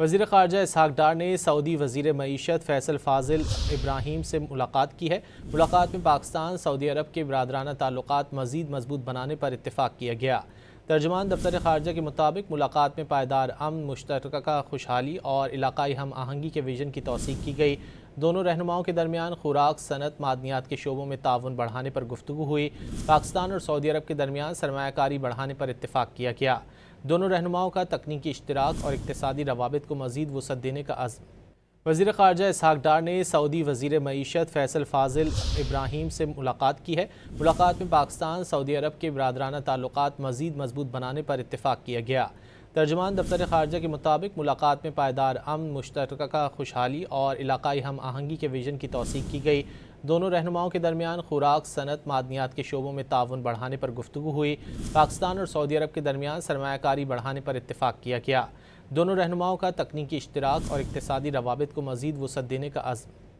वज़ीर ख़ारजा इसहाक़ डार ने सऊदी वज़ीर मईशत फैसल फ़ाज़िल इब्राहीम से मुलाकात की है। मुलाकात में पाकिस्तान सऊदी अरब के बिरादराना ताल्लुक़ात मज़ीद मजबूत बनाने पर इत्तेफ़ाक़ किया गया। तर्जुमान दफ्तर ख़ारजा के मुताबिक मुलाकात में पायदार अमन, मुश्तरका खुशहाली और इलाक़ाई हम आहंगी के विजन की तौसीक़ की गई। दोनों रहनुमाओं के दरमियान खुराक, सनत, मादनियात के शोबों में ताउन बढ़ाने पर गुफ्तगू हुई। पाकिस्तान और सऊदी अरब के दरमियान सरमायाकारी बढ़ाने पर इत्तेफ़ाक़ किया गया। दोनों रहनुमाओं का तकनीकी इश्तराक और इक़्तिसादी रवाबित को मज़ीद वुसअत देने का अज़्म। वज़ीर ख़ारजा इसहाक़ डार ने सऊदी वज़ीर मईशत फैसल फ़ाज़िल इब्राहीम से मुलाकात की है। मुलाकात में पाकिस्तान सऊदी अरब के बिरादराना ताल्लुक़ात मज़ीद मजबूत बनाने पर इत्तेफ़ाक़ किया गया। तर्जुमान दफ्तर ख़ारजा के मुताबिक मुलाकात में पायदार अमन, मुश्तरका खुशहाली और इलाक़ाई हम आहंगी के विजन की तौसीक़ की गई। दोनों रहनुमाओं के दरमियान खुराक, सनत, मादनियात के शोबों में ताउन बढ़ाने पर गुफ्तगू हुई। पाकिस्तान और सऊदी अरब के दरमियान सरमायाकारी बढ़ाने पर इत्तेफ़ाक़ किया गया। दोनों रहनुमाओं का तकनीकी इश्तराक और इक़्तिसादी रवाबित को मज़ीद वुसअत देने का अज़्म।